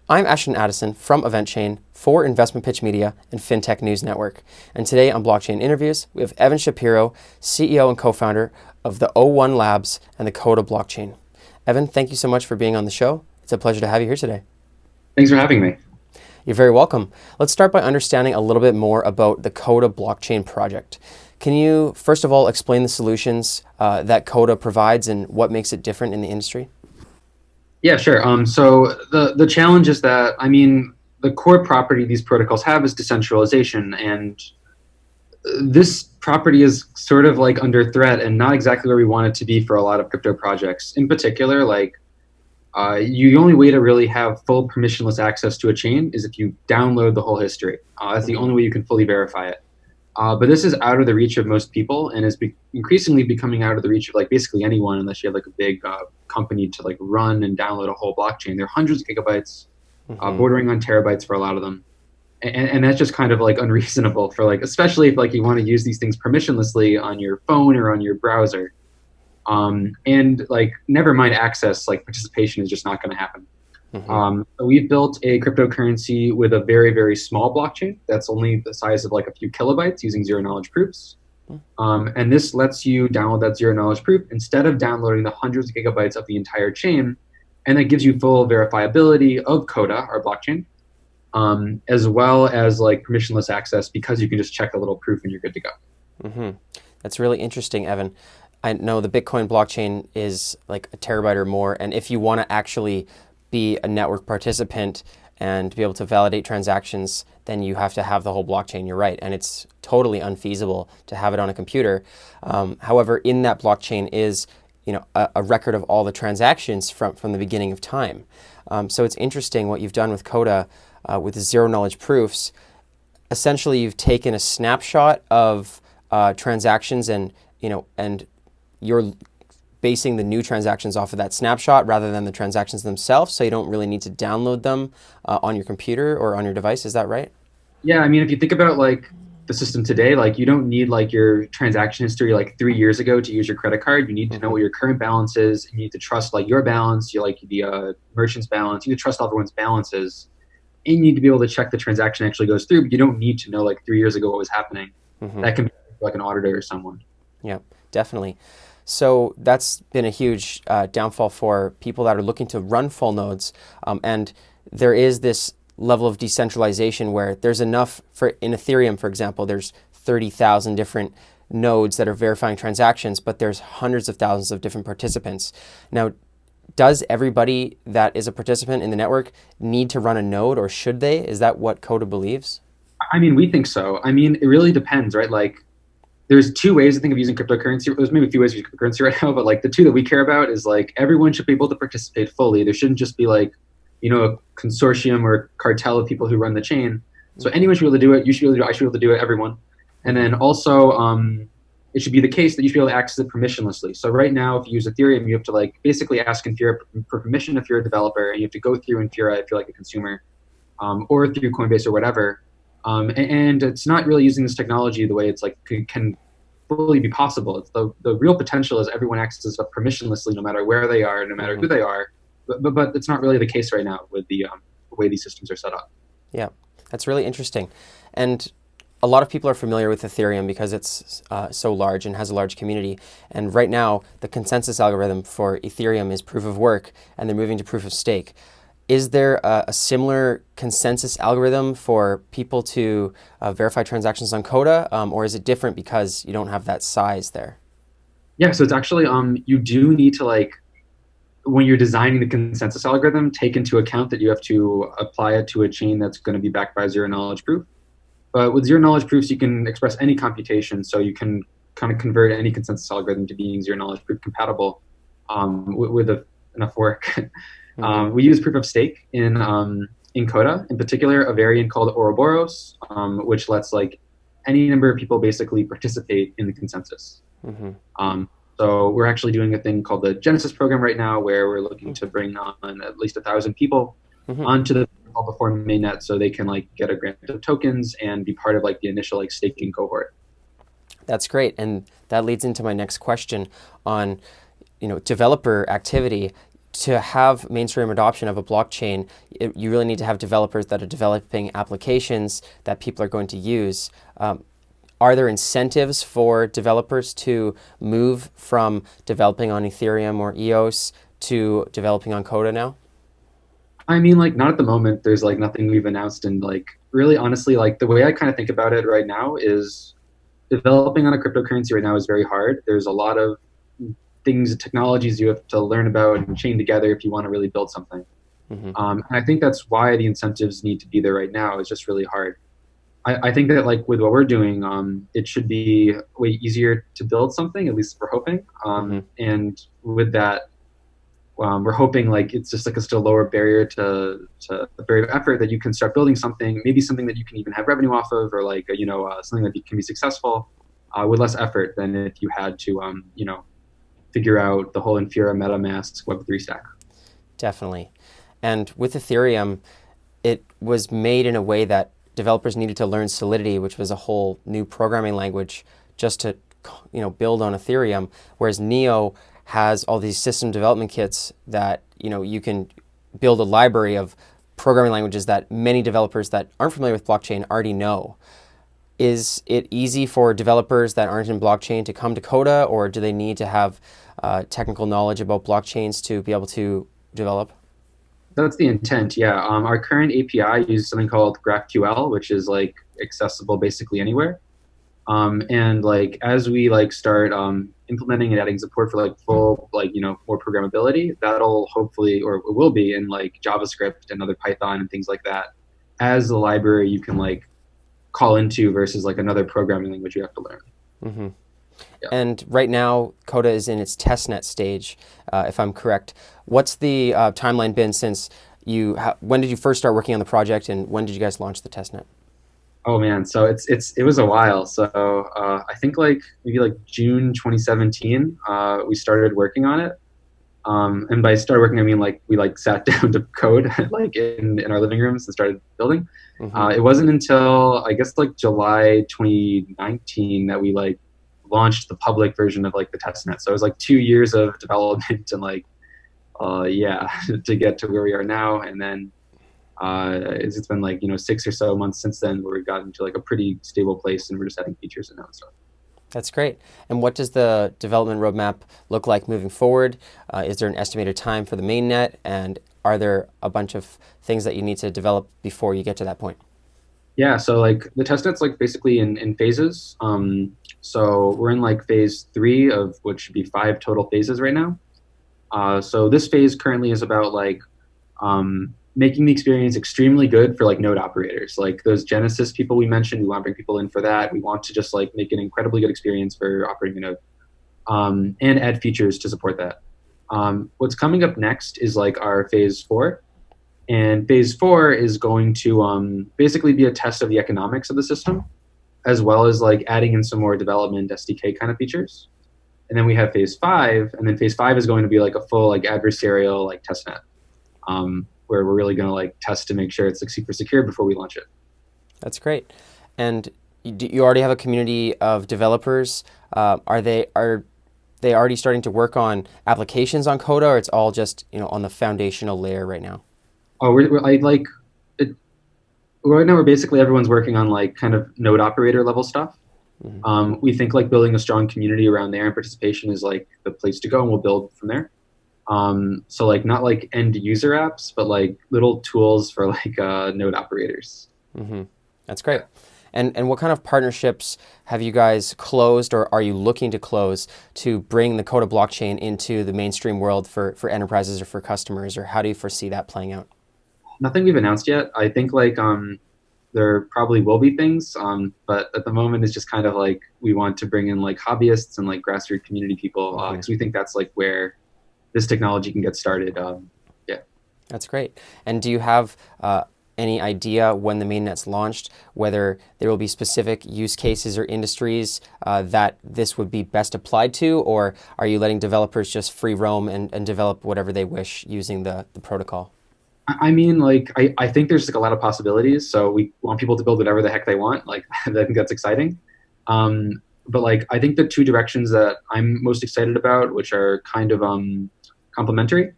I'm Ashton Addison from EventChain for Investmentpitch Media and FinTech News Network. And today on Blockchain Interviews, we have Evan Shapiro, CEO and co-founder of the O1 Labs and the Coda blockchain. Evan, thank you so much for being on the show. It's a pleasure to have you here today. Thanks for having me. You're very welcome. Let's start by understanding a little bit more about the Coda blockchain project. Can you, first of all, explain the solutions that Coda provides and what makes it different in the industry? Yeah, sure. So the challenge is that, the core property these protocols have is decentralization, and this property is sort of like under threat and not exactly where we want it to be for a lot of crypto projects. In particular, the only way to really have full permissionless access to a chain is if you download the whole history. That's the only way you can fully verify it. But this is out of the reach of most people and is increasingly becoming out of the reach of basically anyone unless you have a big company to run and download a whole blockchain. There are hundreds of gigabytes, bordering on terabytes for a lot of them. And that's just kind of unreasonable for especially if you want to use these things permissionlessly on your phone or on your browser. And never mind access, participation is just not going to happen. We've built a cryptocurrency with a very, very small blockchain that's only the size of a few kilobytes using zero-knowledge proofs. And this lets you download that zero-knowledge proof instead of downloading the hundreds of gigabytes of the entire chain. And that gives you full verifiability of Coda, our blockchain, as well as permissionless access because you can just check a little proof and you're good to go. That's really interesting, Evan. I know the Bitcoin blockchain is a terabyte or more, and if you want to actually be a network participant and be able to validate transactions, then you have to have the whole blockchain. You're right, and it's totally unfeasible to have it on a computer. However, in that blockchain is a record of all the transactions from the beginning of time. So it's interesting what you've done with Coda with the zero knowledge proofs. Essentially, you've taken a snapshot of transactions and you're basing the new transactions off of that snapshot rather than the transactions themselves, so you don't really need to download them on your computer or on your device. Is that right? Yeah, if you think about the system today, you don't need your transaction history 3 years ago to use your credit card. You need to know what your current balance is. You need to trust your balance, the merchant's balance. You need to trust everyone's balances, and you need to be able to check the transaction actually goes through. But you don't need to know 3 years ago what was happening. That can be an auditor or someone. Yeah, definitely. So that's been a huge downfall for people that are looking to run full nodes. And there is this level of decentralization where there's enough in Ethereum, for example, there's 30,000 different nodes that are verifying transactions, but there's hundreds of thousands of different participants. Now, does everybody that is a participant in the network need to run a node, or should they? Is that what Coda believes? We think so. It really depends, right? There's two ways I think of using cryptocurrency. There's maybe a few ways to use cryptocurrency right now, but the two that we care about is everyone should be able to participate fully. There shouldn't just be a consortium or a cartel of people who run the chain. So anyone should be able to do it. You should be able to do it. I should be able to do it. Everyone. And then also, it should be the case that you should be able to access it permissionlessly. So right now, if you use Ethereum, you have to basically ask Infura for permission if you're a developer, and you have to go through Infura if you're a consumer, or through Coinbase or whatever. And it's not really using this technology the way it's can fully be possible. It's the real potential is everyone accesses it permissionlessly, no matter where they are, no matter who they are. But it's not really the case right now with the way these systems are set up. Yeah, that's really interesting. And a lot of people are familiar with Ethereum because it's so large and has a large community. And right now, the consensus algorithm for Ethereum is proof of work, and they're moving to proof of stake. Is there a similar consensus algorithm for people to verify transactions on Coda, or is it different because you don't have that size there? Yeah, so it's actually, you do need to when you're designing the consensus algorithm, take into account that you have to apply it to a chain that's going to be backed by zero knowledge proof. But with zero knowledge proofs, you can express any computation, so you can kind of convert any consensus algorithm to being zero knowledge proof compatible with enough work. We use proof of stake in Coda, in particular a variant called Ouroboros, which lets any number of people basically participate in the consensus. So we're actually doing a thing called the Genesis program right now, where we're looking to bring on at least 1,000 people onto the protocol before mainnet, so they can get a grant of tokens and be part of the initial staking cohort. That's great, and that leads into my next question on developer activity. to have mainstream adoption of a blockchain, you really need to have developers that are developing applications that people are going to use. Are there incentives for developers to move from developing on Ethereum or EOS to developing on Coda now? I mean, like, not at the moment. There's like nothing we've announced, and like, really, honestly, like the way I kind of think about it right now is developing on a cryptocurrency right now is very hard. There's a lot of things, technologies you have to learn about and chain together if you want to really build something. Hmm. And I think that's why the incentives need to be there right now. It's just really hard. I think that like with what we're doing, it should be way easier to build something. At least we're hoping. Hmm. And with that, we're hoping like it's just like a still lower barrier to the barrier of effort that you can start building something, maybe something that you can even have revenue off of, or like something that can be successful with less effort than if you had to figure out the whole Infura MetaMask Web3 stack. Definitely. And with Ethereum, it was made in a way that developers needed to learn Solidity, which was a whole new programming language just to build on Ethereum, whereas Neo has all these system development kits that you can build a library of programming languages that many developers that aren't familiar with blockchain already know. Is it easy for developers that aren't in blockchain to come to Coda, or do they need to have technical knowledge about blockchains to be able to develop? That's the intent, yeah. Our current API uses something called GraphQL, which is like accessible basically anywhere. And like as we like start implementing and adding support for like full more programmability, that'll hopefully or it will be in like JavaScript and other Python and things like that as a library you can like call into versus like another programming language you have to learn. Hmm. Yeah. And right now, Coda is in its testnet stage, if I'm correct. What's the timeline been since when did you first start working on the project, and when did you guys launch the testnet? Oh man, so it was a while. So I think like maybe like June 2017, we started working on it. And by started working, I mean like we like sat down to code like in our living rooms and started building. Hmm. It wasn't until I guess like July 2019 that we like launched the public version of like the testnet. So it was like 2 years of development and like yeah to get to where we are now. And then it's been like 6 or so months since then where we've gotten to like a pretty stable place and we're just adding features and now stuff. That's great. And what does the development roadmap look like moving forward? Is there an estimated time for the mainnet? And are there a bunch of things that you need to develop before you get to that point? Yeah, so like the testnet's like basically in phases. So we're in like phase 3 of which should be 5 total phases right now. So this phase currently is about like making the experience extremely good for like node operators, like those Genesis people we mentioned. We want to bring people in for that. We want to just like make an incredibly good experience for operating a node, and add features to support that. What's coming up next is like our phase 4, and phase 4 is going to basically be a test of the economics of the system, as well as like adding in some more development SDK kind of features. And then we have phase 5, and then phase 5 is going to be like a full like adversarial like testnet, where we're really going to like test to make sure it's like super secure before we launch it. That's great. And you already have a community of developers. Are they already starting to work on applications on Coda, or it's all just on the foundational layer right now? Oh, I like it, right now. We're basically everyone's working on like kind of node operator level stuff. Hmm. We think like building a strong community around there and participation is like the place to go, and we'll build from there. So like not like end user apps, but like little tools for like node operators. Hmm. That's great. And what kind of partnerships have you guys closed, or are you looking to close to bring the Coda blockchain into the mainstream world for enterprises or for customers, or how do you foresee that playing out? Nothing we've announced yet. I think like there probably will be things, but at the moment it's just kind of like we want to bring in like hobbyists and like grassroots community people Hmm. because we think that's like where this technology can get started. Yeah. That's great. And do you have any idea when the mainnet's launched, whether there will be specific use cases or industries that this would be best applied to, or are you letting developers just free roam and develop whatever they wish using the protocol? I mean, like, I think there's like a lot of possibilities. So we want people to build whatever the heck they want. Like, I think that's exciting. But like, I think the two directions that I'm most excited about, which are kind of complementary,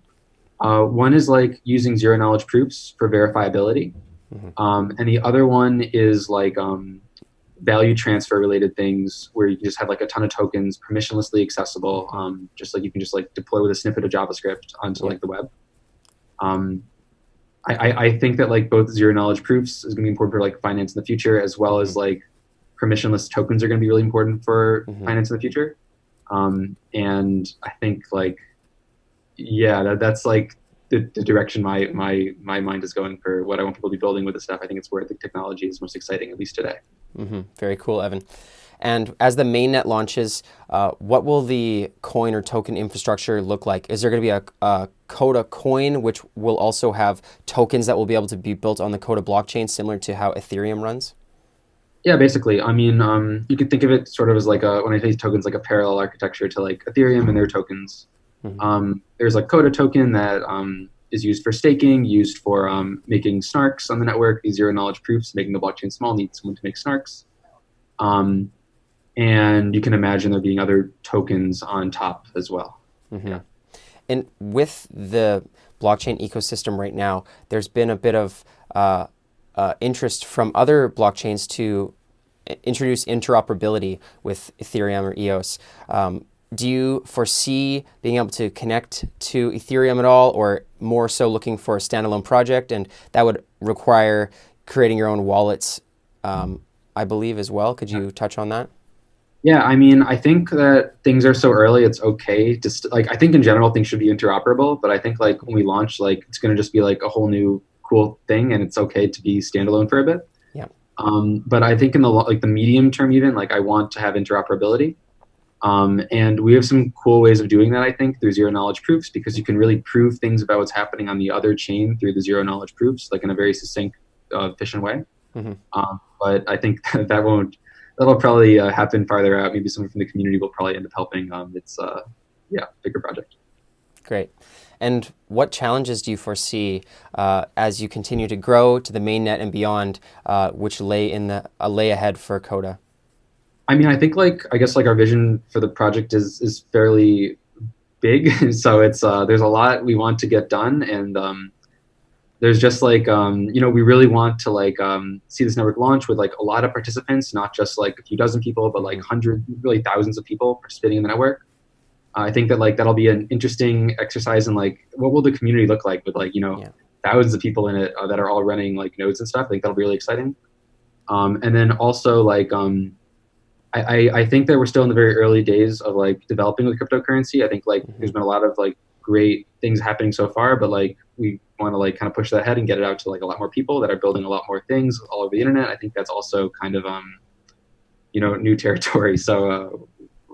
One is like using zero knowledge proofs for verifiability. Hmm. And the other one is like value transfer related things where you can just have like a ton of tokens permissionlessly accessible. Hmm. Just like you can just like deploy with a snippet of JavaScript onto Yeah. like the web. Um, I think that like both zero knowledge proofs is going to be important for like finance in the future, as well Hmm. as like permissionless tokens are going to be really important for Hmm. finance in the future. And I think like yeah, that's like the direction my mind is going for what I want people to be building with this stuff. I think it's where the technology is most exciting, at least today. Hmm. Very cool, Evan. And as the mainnet launches, what will the coin or token infrastructure look like? Is there going to be a Coda coin, which will also have tokens that will be able to be built on the Coda blockchain, similar to how Ethereum runs? Yeah, basically. I mean, you could think of it sort of as like a when I say tokens, like a parallel architecture to like Ethereum and their tokens. Hmm. There's like Coda token that is used for staking, used for making snarks on the network. These zero knowledge proofs, making the blockchain small, need someone to make snarks. Um, and you can imagine there being other tokens on top as well. Hmm. Yeah. And with the blockchain ecosystem right now, there's been a bit of interest from other blockchains to introduce interoperability with Ethereum or EOS. Do you foresee being able to connect to Ethereum at all, or more so looking for a standalone project? And that would require creating your own wallets, I believe, as well. Could you touch on that? Yeah, I mean, I think that things are so early, it's okay to like. I think in general things should be interoperable, but I think like when we launch, like it's going to just be like a whole new cool thing, and it's okay to be standalone for a bit. Yeah. But I think in the like the medium term, even like I want to have interoperability. And we have some cool ways of doing that. I think through zero knowledge proofs, because you can really prove things about what's happening on the other chain through the zero knowledge proofs, like in a very succinct, efficient way. Hmm. But I think that won't. That'll probably happen farther out. Maybe someone from the community will probably end up helping. It's yeah, bigger project. Great. And what challenges do you foresee as you continue to grow to the mainnet and beyond, which lay in the lay ahead for Coda? I mean, I think like I guess like our vision for the project is fairly big. So it's there's a lot we want to get done, and there's just like we really want to like see this network launch with like a lot of participants, not just like a few dozen people, but like Hmm. hundreds, really thousands of people participating in the network. I think that like that'll be an interesting exercise in like what will the community look like with like Yeah. thousands of people in it that are all running like nodes and stuff. I think that'll be really exciting. And then also like I think that we're still in the very early days of like developing with cryptocurrency. I think like Hmm. there's been a lot of like great things happening so far, but like we want to like kind of push that ahead and get it out to like a lot more people that are building a lot more things all over the internet. I think that's also kind of new territory. So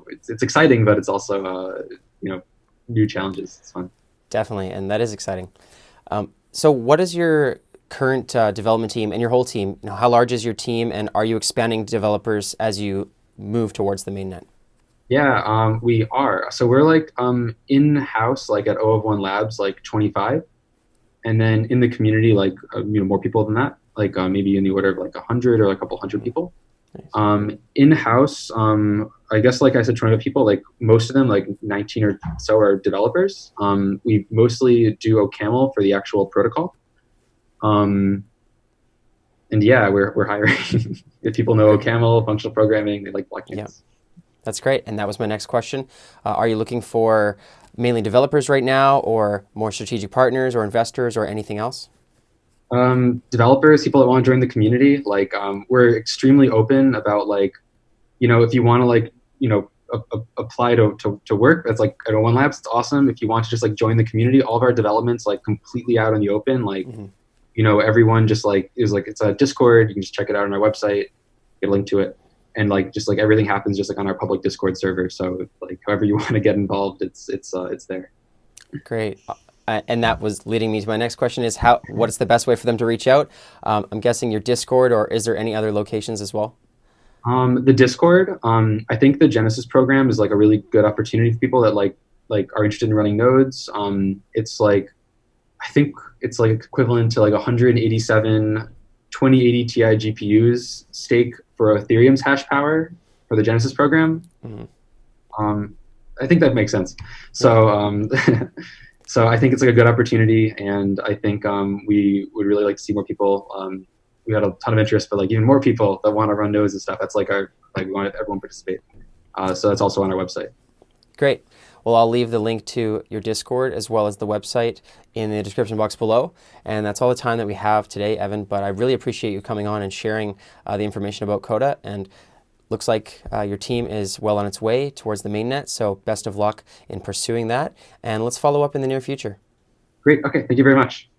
it's exciting, but it's also new challenges. It's fun. Definitely, and that is exciting. So, what is your current development team and your whole team? How large is your team, and are you expanding developers as you move towards the mainnet? Yeah, we are. So we're like in house, like at O of One Labs, like 25, and then in the community, like more people than that, like maybe in the order of like 100 or a couple hundred Hmm. people. Nice. In house, I guess like I said, 25 people. Like most of them, like 19 or so, are developers. We mostly do OCaml for the actual protocol. Um, and yeah, we're hiring. If people know Great. OCaml, functional programming, they like Yeah, blockchains. that's great. And that was my next question. Are you looking for mainly developers right now, or more strategic partners, or investors, or anything else? Developers, people that want to join the community, like we're extremely open about like, if you want to like, apply to work, that's like at O1 Labs, it's awesome. If you want to just like join the community, all of our developments like completely out in the open. Like, Hmm. everyone just like is like it's a Discord. You can just check it out on our website, get a link to it, and like just like everything happens just like on our public Discord server. So like however you want to get involved, it's there. Great. And that was leading me to my next question: is what is the best way for them to reach out? I'm guessing your Discord, or is there any other locations as well? The Discord, I think the Genesis program is like a really good opportunity for people that like are interested in running nodes. It's like I think it's like equivalent to like 187 2080 Ti GPUs stake for Ethereum's hash power for the Genesis program. Hmm. Um, I think that makes sense. Yeah. So So I think it's like a good opportunity, and I think we would really like to see more people. We had a ton of interest, but like even more people that want to run nodes and stuff. That's like our like we want everyone to participate. So that's also on our website. Great. Well, I'll leave the link to your Discord as well as the website in the description box below. And that's all the time that we have today, Evan. But I really appreciate you coming on and sharing the information about Coda. And looks like your team is well on its way towards the mainnet. So best of luck in pursuing that. And let's follow up in the near future. Great. Okay. Thank you very much.